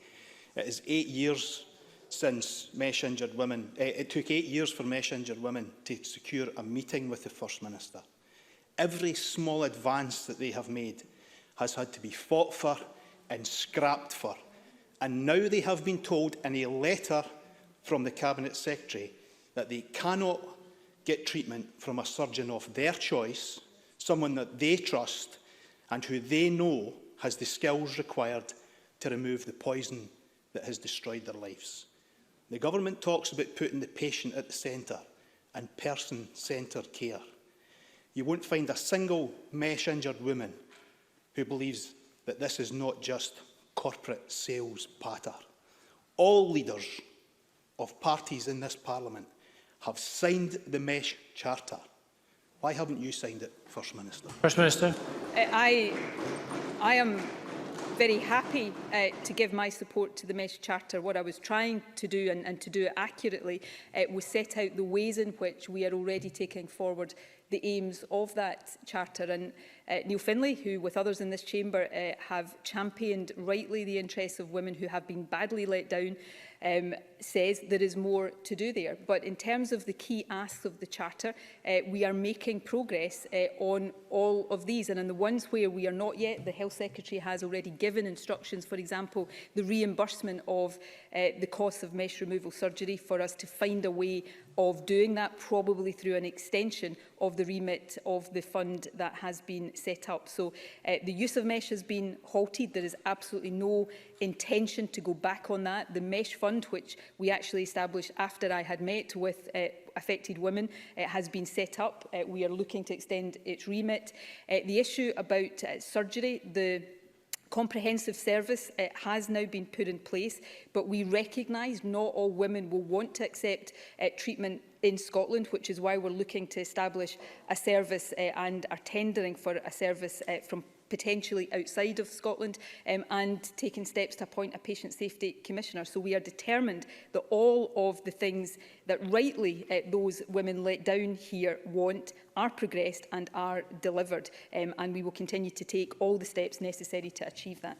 It is 8 years since mesh-injured women, it took 8 years for mesh-injured women to secure a meeting with the First Minister. Every small advance that they have made has had to be fought for and scrapped for. And now they have been told in a letter from the Cabinet Secretary that they cannot get treatment from a surgeon of their choice, someone that they trust and who they know has the skills required to remove the poison that has destroyed their lives. The government talks about putting the patient at the centre and person-centred care. You won't find a single mesh-injured woman who believes that this is not just corporate sales patter. All leaders of parties in this Parliament have signed the Mesh Charter. Why haven't you signed it, First Minister? First Minister. I am very happy to give my support to the Mesh Charter. What I was trying to do, and to do it accurately, was set out the ways in which we are already taking forward the aims of that charter. And Neil Findlay, who with others in this chamber have championed rightly the interests of women who have been badly let down, says there is more to do there. But in terms of the key asks of the Charter, we are making progress on all of these. And on the ones where we are not yet, the Health Secretary has already given instructions, for example, the reimbursement of the cost of mesh removal surgery, for us to find a way of doing that, probably through an extension of the remit of the fund that has been set up. So the use of mesh has been halted. There is absolutely no intention to go back on that. The mesh fund, which we actually established after I had met with affected women, has been set up. We are looking to extend its remit. The issue about surgery, the comprehensive service has now been put in place, but we recognise not all women will want to accept treatment in Scotland, which is why we're looking to establish a service and are tendering for a service from potentially outside of Scotland, and taking steps to appoint a Patient Safety Commissioner. So we are determined that all of the things that rightly those women let down here want are progressed and are delivered, and we will continue to take all the steps necessary to achieve that.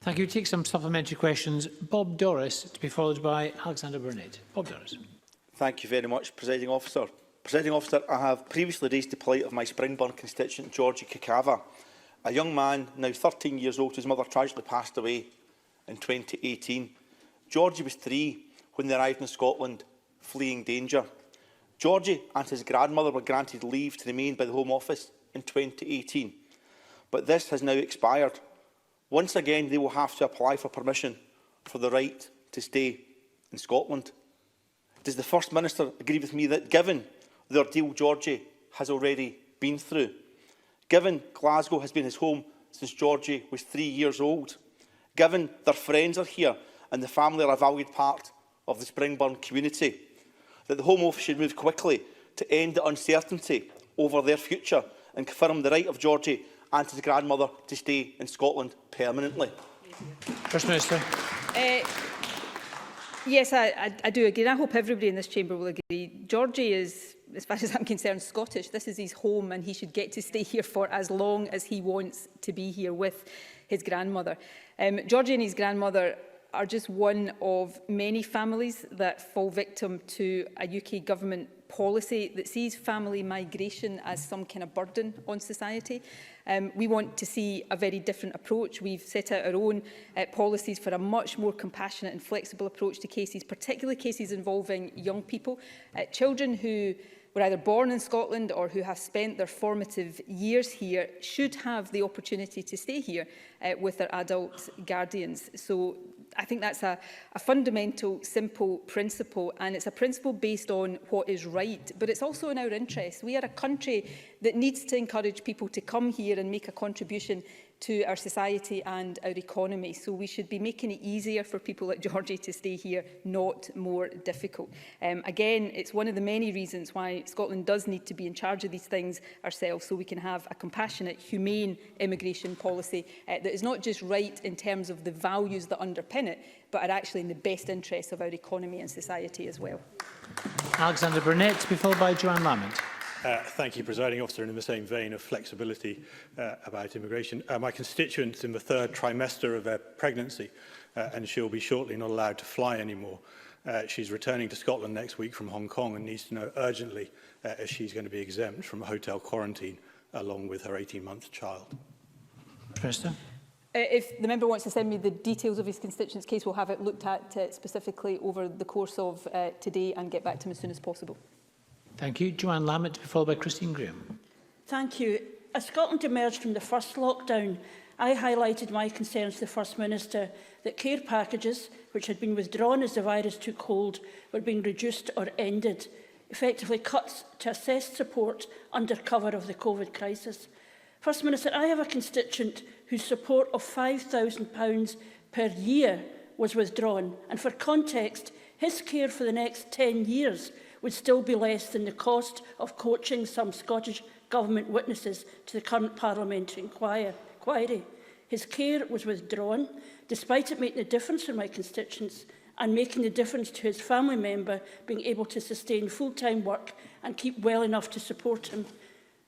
Thank you. Take some supplementary questions. Bob Doris, to be followed by Alexander Burnett. Bob Doris. Thank you very much, Presiding Officer. Presiding Officer, I have previously raised the plight of my Springburn constituent, Georgie Kakava, a young man, now 13 years old, whose mother tragically passed away in 2018. Georgie was 3 when they arrived in Scotland, fleeing danger. Georgie and his grandmother were granted leave to remain by the Home Office in 2018, but this has now expired. Once again, they will have to apply for permission for the right to stay in Scotland. Does the First Minister agree with me that, given the ordeal Georgie has already been through, given Glasgow has been his home since Georgie was 3 years old, given their friends are here and the family are a valued part of the Springburn community, that the Home Office should move quickly to end the uncertainty over their future and confirm the right of Georgie and his grandmother to stay in Scotland permanently? First Minister. Yes, I do agree. I hope everybody in this chamber will agree. Georgie is, as far as I'm concerned, Scottish. This is his home and he should get to stay here for as long as he wants to be here with his grandmother. Georgie and his grandmother are just one of many families that fall victim to a UK government policy that sees family migration as some kind of burden on society. We want to see a very different approach. We've set out our own policies for a much more compassionate and flexible approach to cases, particularly cases involving young people, children who were either born in Scotland or who have spent their formative years here should have the opportunity to stay here with their adult guardians. So I think that's a fundamental, simple principle, and it's a principle based on what is right, but it's also in our interest. We are a country that needs to encourage people to come here and make a contribution to our society and our economy. So we should be making it easier for people like Georgie to stay here, not more difficult. Again, it's one of the many reasons why Scotland does need to be in charge of these things ourselves, so we can have a compassionate, humane immigration policy that is not just right in terms of the values that underpin it, but are actually in the best interests of our economy and society as well. Alexander Burnett, to be followed by Joanne Lamont. Thank you, Presiding Officer. And in the same vein of flexibility about immigration, my constituent's in the third trimester of her pregnancy, and she'll be shortly not allowed to fly anymore. She's returning to Scotland next week from Hong Kong and needs to know urgently if she's going to be exempt from hotel quarantine along with her 18-month child. Minister. If the member wants to send me the details of his constituent's case, we'll have it looked at specifically over the course of today and get back to him as soon as possible. Thank you. Joanne Lamont, to be followed by Christine Graham. Thank you. As Scotland emerged from the first lockdown, I highlighted my concerns to the First Minister that care packages, which had been withdrawn as the virus took hold, were being reduced or ended, effectively cuts to assessed support under cover of the COVID crisis. First Minister, I have a constituent whose support of £5,000 per year was withdrawn, and for context, his care for the next 10 years would still be less than the cost of coaching some Scottish Government witnesses to the current parliamentary inquiry. His care was withdrawn, despite it making a difference for my constituents and making the difference to his family member being able to sustain full-time work and keep well enough to support him.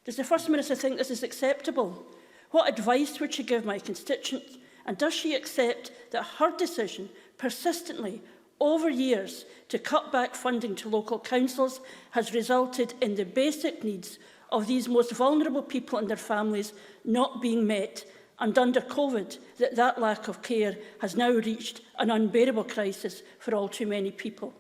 Does the First Minister think this is acceptable? What advice would she give my constituents? And does she accept that her decision persistently over years to cut back funding to local councils has resulted in the basic needs of these most vulnerable people and their families not being met, and under COVID, that lack of care has now reached an unbearable crisis for all too many people?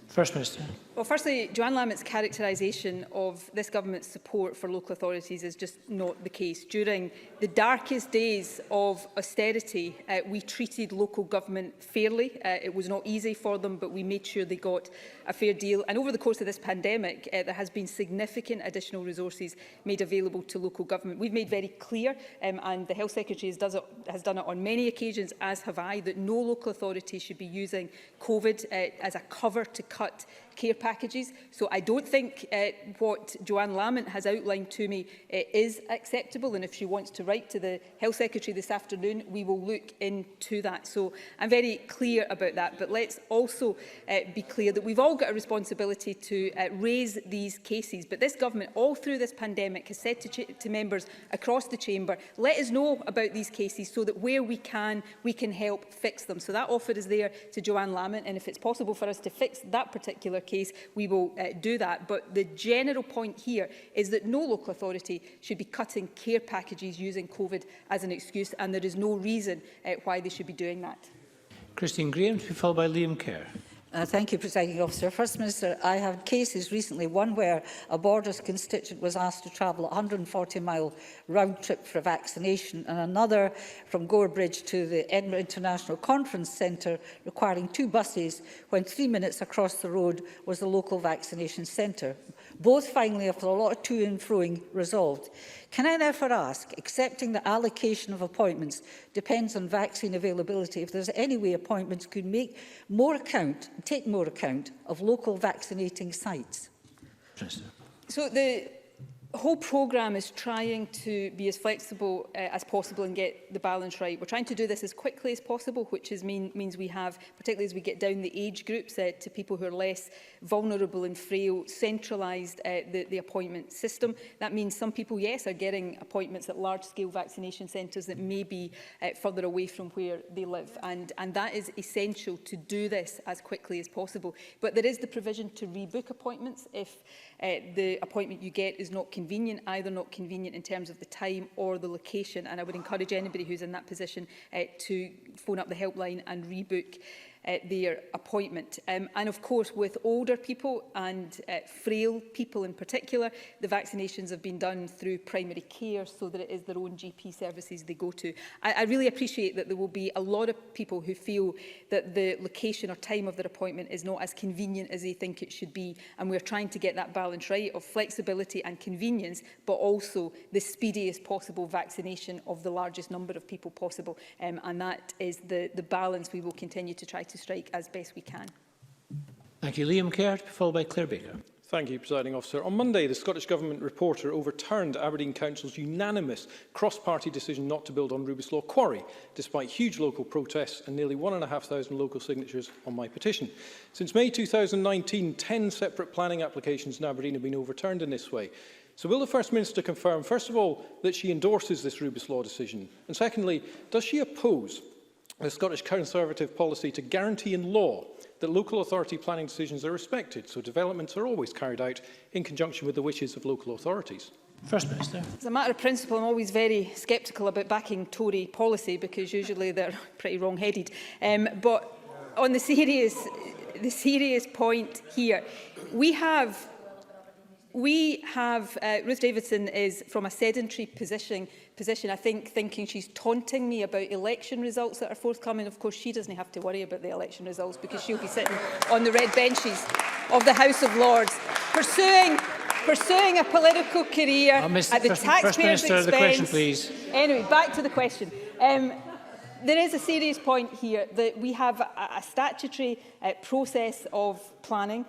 First Minister. Well, firstly, Joanne Lamont's characterisation of this government's support for local authorities is just not the case. During the darkest days of austerity, we treated local government fairly. It was not easy for them, but we made sure they got a fair deal. And over the course of this pandemic, there has been significant additional resources made available to local government. We've made very clear, and the Health Secretary has done it on many occasions, as have I, that no local authority should be using COVID as a cover to cut care packages. So I don't think what Joanne Lamont has outlined to me is acceptable, and if she wants to write to the Health Secretary this afternoon, we will look into that. So I'm very clear about that, but let's also be clear that we've all got a responsibility to raise these cases. But this government, all through this pandemic, has said to members across the chamber, let us know about these cases so that where we can help fix them. So that offer is there to Joanne Lamont, and if it's possible for us to fix that particular case, we will do that. But the general point here is that no local authority should be cutting care packages using COVID as an excuse, and there is no reason why they should be doing that. Christine Graham, to be followed by Liam Kerr. Thank you, Presiding Officer. First Minister, I have cases recently, one where a Borders constituent was asked to travel a 140-mile round trip for a vaccination, and another from Gorebridge to the Edinburgh International Conference Centre requiring 2 buses when 3 minutes across the road was the local vaccination centre. Both finally, after a lot of to and froing, resolved. Can I therefore ask, accepting the allocation of appointments depends on vaccine availability, if there's any way appointments could take more account of local vaccinating sites? So the whole programme is trying to be as flexible as possible and get the balance right. We're trying to do this as quickly as possible, which means we have, particularly as we get down the age groups to people who are less vulnerable and frail, centralised the appointment system. That means some people, yes, are getting appointments at large-scale vaccination centres that may be further away from where they live. And that is essential to do this as quickly as possible. But there is the provision to rebook appointments if the appointment you get is not convenient, either not convenient in terms of the time or the location. And I would encourage anybody who's in that position to phone up the helpline and rebook their appointment. And of course, with older people and frail people in particular, the vaccinations have been done through primary care so that it is their own GP services they go to. I really appreciate that there will be a lot of people who feel that the location or time of their appointment is not as convenient as they think it should be. And we're trying to get that balance right of flexibility and convenience, but also the speediest possible vaccination of the largest number of people possible. And that is the balance we will continue to try to strike as best we can. Thank you. Liam Kerr, followed by Claire Baker. Thank you, Presiding Officer. On Monday, the Scottish Government reporter overturned Aberdeen Council's unanimous cross-party decision not to build on Rubislaw Quarry, despite huge local protests and nearly 1,500 local signatures on my petition. Since May 2019, 10 separate planning applications in Aberdeen have been overturned in this way. So will the First Minister confirm, first of all, that she endorses this Rubislaw decision? And secondly, does she oppose the Scottish Conservative policy to guarantee in law that local authority planning decisions are respected, so developments are always carried out in conjunction with the wishes of local authorities? First Minister. As a matter of principle, I'm always very sceptical about backing Tory policy because usually they're pretty wrong-headed. But on the serious point here, we have Ruth Davidson is from a sedentary position, I think, thinking she's taunting me about election results that are forthcoming. Of course, she doesn't have to worry about the election results because she'll be sitting on the red benches of the House of Lords, pursuing a political career at the taxpayers' expense. The question, please. Anyway, back to the question. There is a serious point here that we have a statutory process of planning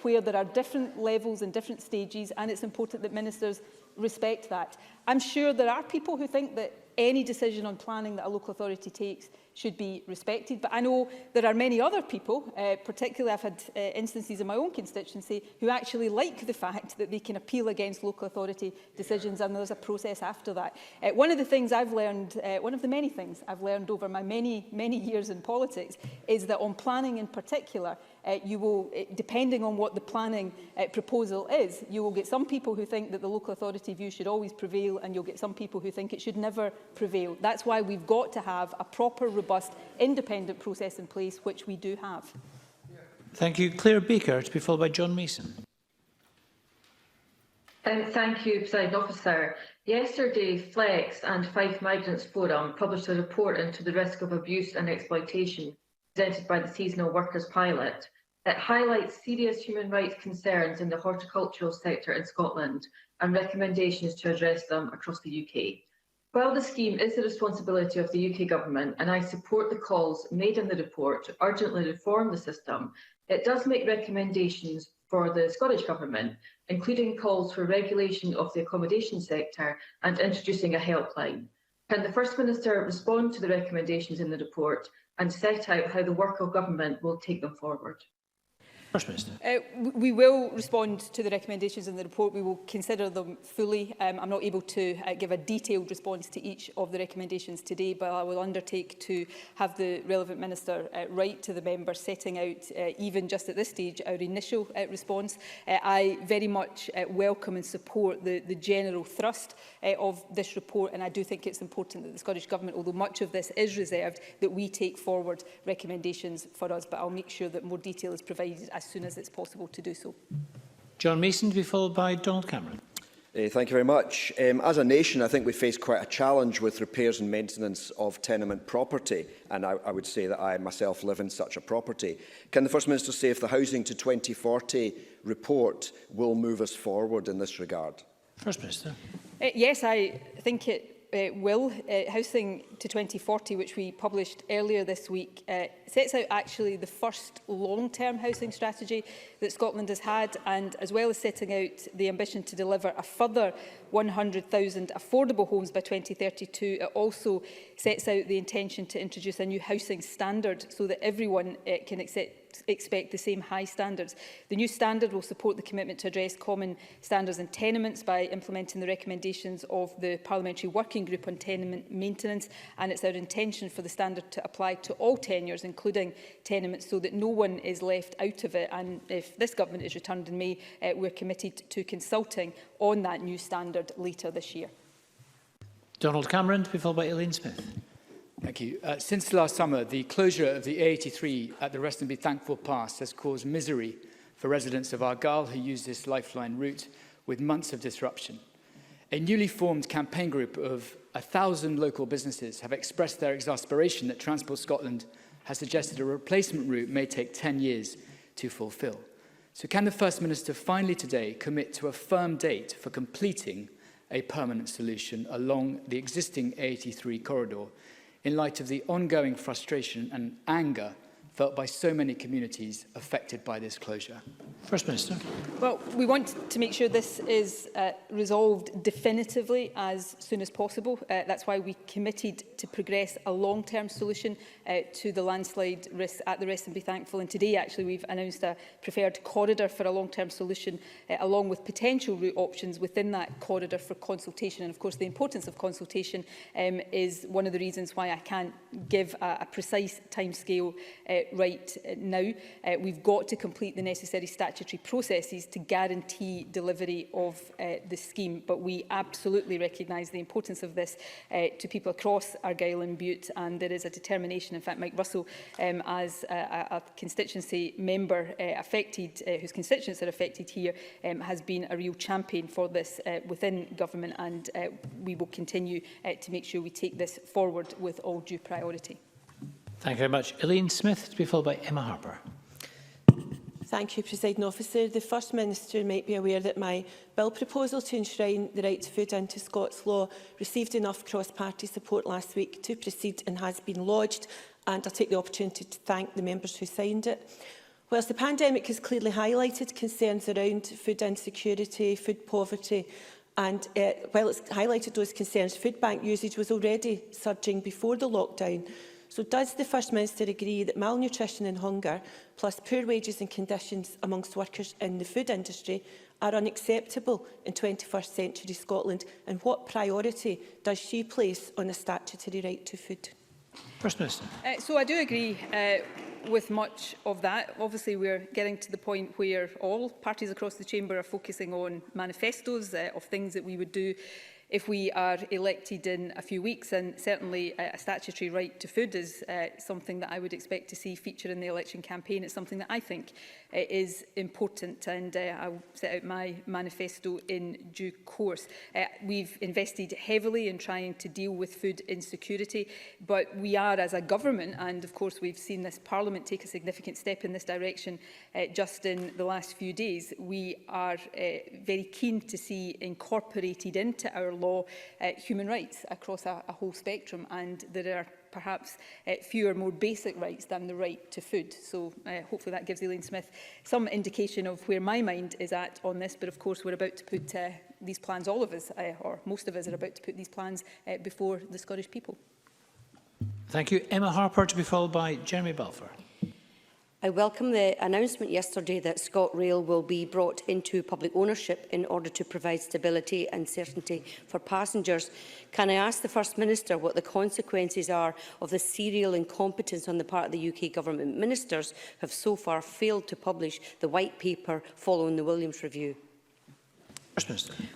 where there are different levels and different stages, and it's important that ministers respect that. I'm sure there are people who think that any decision on planning that a local authority takes should be respected. But I know there are many other people, particularly I've had instances in my own constituency, who actually like the fact that they can appeal against local authority decisions and there's a process after that. One of the things I've learned, one of the many things I've learned over my many years in politics is that on planning in particular, you will, depending on what the planning proposal is, you will get some people who think that the local authority view should always prevail and you'll get some people who think it should never prevail. That's why we've got to have a proper, robust, independent process in place, which we do have. Thank you. Claire Baker, to be followed by John Mason. Thank you, Presiding Officer. Yesterday, Flex and Fife Migrants Forum published a report into the risk of abuse and exploitation presented by the seasonal workers pilot. It highlights serious human rights concerns in the horticultural sector in Scotland and recommendations to address them across the UK. While the scheme is the responsibility of the UK Government, and I support the calls made in the report to urgently reform the system, it does make recommendations for the Scottish Government, including calls for regulation of the accommodation sector and introducing a helpline. Can the First Minister respond to the recommendations in the report and set out how the work of Government will take them forward? First Minister. We will respond to the recommendations in the report. We will consider them fully. I'm not able to give a detailed response to each of the recommendations today, but I will undertake to have the relevant Minister write to the member, setting out, even just at this stage, our initial response. I very much welcome and support the general thrust of this report, and I do think it's important that the Scottish Government, although much of this is reserved, that we take forward recommendations for us, but I'll make sure that more detail is provided as soon as it's possible to do so. John Mason to be followed by Donald Cameron. Thank you very much. As a nation, I think we face quite a challenge with repairs and maintenance of tenement property, and I would say that I myself live in such a property. Can the First Minister say if the Housing to 2040 report will move us forward in this regard? First Minister. Yes, I think it will. Housing to 2040, which we published earlier this week, sets out actually the first long-term housing strategy that Scotland has had, and as well as setting out the ambition to deliver a further 100,000 affordable homes by 2032, it also sets out the intention to introduce a new housing standard so that everyone can expect the same high standards. The new standard will support the commitment to address common standards in tenements by implementing the recommendations of the Parliamentary Working Group on Tenement Maintenance, and it's our intention for the standard to apply to all tenures, including tenements, so that no one is left out of it. And if this government is returned in May, we're committed to consulting on that new standard later this year. Donald Cameron to be followed by Elaine Smith. Thank you. Since last summer, the closure of the A83 at the Rest and Be Thankful Pass has caused misery for residents of Argyll who use this lifeline route, with months of disruption. A newly formed campaign group of 1,000 local businesses have expressed their exasperation that Transport Scotland has suggested a replacement route may take 10 years to fulfil. So can the First Minister finally today commit to a firm date for completing a permanent solution along the existing A83 corridor, in light of the ongoing frustration and anger felt by so many communities affected by this closure? First Minister. Well, we want to make sure this is resolved definitively as soon as possible. That's why we committed to progress a long-term solution to the landslide risk at the Rest and Be Thankful. And today, actually, we've announced a preferred corridor for a long-term solution, along with potential route options within that corridor for consultation. And of course, the importance of consultation is one of the reasons why I can't give a precise timescale right now. We've got to complete the necessary statutory processes to guarantee delivery of the scheme, but we absolutely recognise the importance of this to people across Argyll and Bute, and there is a determination. In fact, Mike Russell, as a constituency member affected, whose constituents are affected here, has been a real champion for this within government, and we will continue to make sure we take this forward with all due priority. Thank you very much. Elaine Smith to be followed by Emma Harper. Thank you, Presiding Officer. The First Minister might be aware that my bill proposal to enshrine the right to food into Scots law received enough cross-party support last week to proceed and has been lodged, and I'll take the opportunity to thank the members who signed it. Whilst the pandemic has clearly highlighted concerns around food insecurity, food poverty, and while it's highlighted those concerns, food bank usage was already surging before the lockdown. So does the First Minister agree that malnutrition and hunger, plus poor wages and conditions amongst workers in the food industry, are unacceptable in 21st century Scotland? And what priority does she place on a statutory right to food? First Minister. So I do agree with much of that. Obviously, we're getting to the point where all parties across the chamber are focusing on manifestos of things that we would do if we are elected in a few weeks, and certainly a statutory right to food is something that I would expect to see feature in the election campaign. It's something that I think is important, and I'll set out my manifesto in due course. We've invested heavily in trying to deal with food insecurity, but we are, as a government, and of course we've seen this Parliament take a significant step in this direction just in the last few days, we are very keen to see incorporated into our law human rights across a whole spectrum, and there are perhaps fewer, more basic rights than the right to food. So hopefully that gives Elaine Smith some indication of where my mind is at on this. But of course, we're about to put these plans, all of us, or most of us are about to put these plans before the Scottish people. Thank you. Emma Harper to be followed by Jeremy Balfour. I welcome the announcement yesterday that ScotRail will be brought into public ownership in order to provide stability and certainty for passengers. Can I ask the First Minister what the consequences are of the serial incompetence on the part of the UK Government ministers who have so far failed to publish the White Paper following the Williams Review?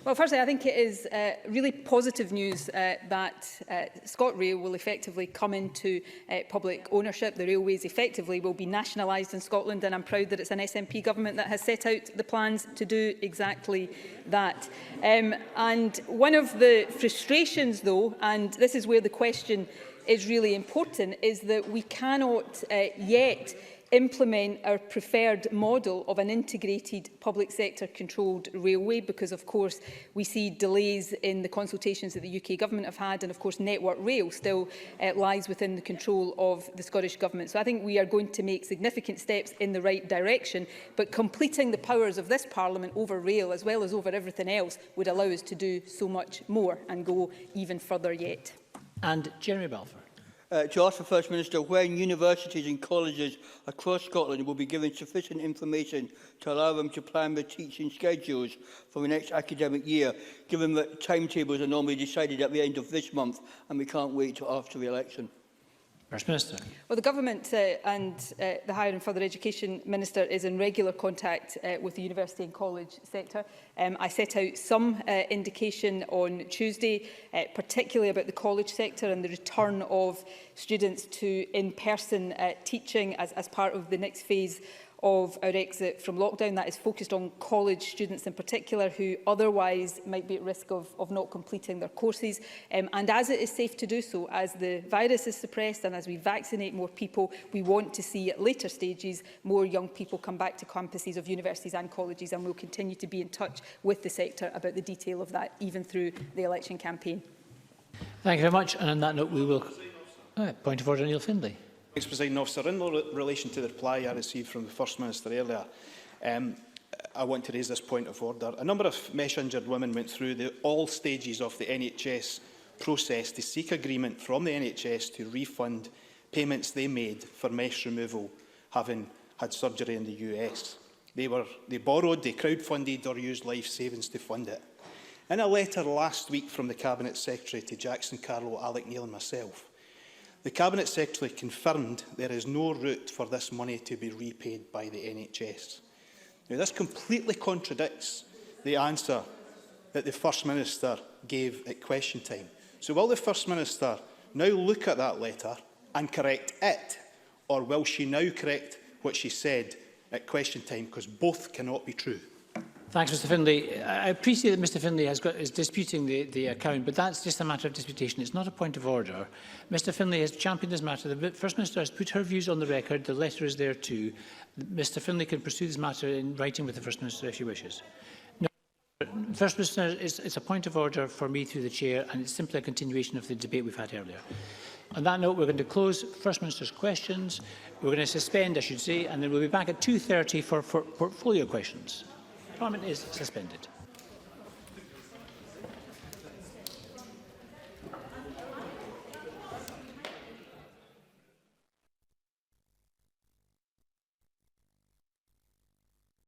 Well, firstly, I think it is really positive news that ScotRail will effectively come into public ownership. The railways effectively will be nationalised in Scotland, and I'm proud that it's an SNP government that has set out the plans to do exactly that. And one of the frustrations, though, and this is where the question is really important, is that we cannot yet implement our preferred model of an integrated public sector controlled railway because, of course, we see delays in the consultations that the UK Government have had, and, of course, Network Rail still lies within the control of the Scottish Government. So I think we are going to make significant steps in the right direction, but completing the powers of this Parliament over rail, as well as over everything else, would allow us to do so much more and go even further yet. And Jeremy Balfour. To ask the First Minister when universities and colleges across Scotland will be given sufficient information to allow them to plan their teaching schedules for the next academic year, given that timetables are normally decided at the end of this month and we can't wait till after the election. First Minister. Well, the Government and the Higher and Further Education Minister is in regular contact with the university and college sector. I set out some indication on Tuesday, particularly about the college sector and the return of students to in-person teaching as part of the next phase of our exit from lockdown. That is focused on college students in particular who otherwise might be at risk of not completing their courses. And as it is safe to do so, as the virus is suppressed and as we vaccinate more people, we want to see at later stages more young people come back to campuses of universities and colleges, and we'll continue to be in touch with the sector about the detail of that, even through the election campaign. Thank you very much. And on that note, we will... point of order, Neil Findlay. Thanks, Presiding Officer. In relation to the reply I received from the First Minister earlier, I want to raise this point of order. A number of mesh-injured women went through all stages of the NHS process to seek agreement from the NHS to refund payments they made for mesh removal, having had surgery in the US. They borrowed, they crowdfunded or used life savings to fund it. In a letter last week from the Cabinet Secretary to Jackson Carlo, Alec Neil and myself, the Cabinet Secretary confirmed there is no route for this money to be repaid by the NHS. Now, this completely contradicts the answer that the First Minister gave at question time. So will the First Minister now look at that letter and correct it, or will she now correct what she said at question time? Because both cannot be true. Thanks, Mr Findlay. I appreciate that Mr Findlay is disputing the account, but that's just a matter of disputation. It's not a point of order. Mr Findlay has championed this matter. The First Minister has put her views on the record. The letter is there too. Mr Findlay can pursue this matter in writing with the First Minister if she wishes. No, First Minister, it's a point of order for me through the Chair, and it's simply a continuation of the debate we've had earlier. On that note, we're going to close First Minister's questions. We're going to suspend, I should say, and then we'll be back at 2:30 for portfolio questions. Parliament is suspended.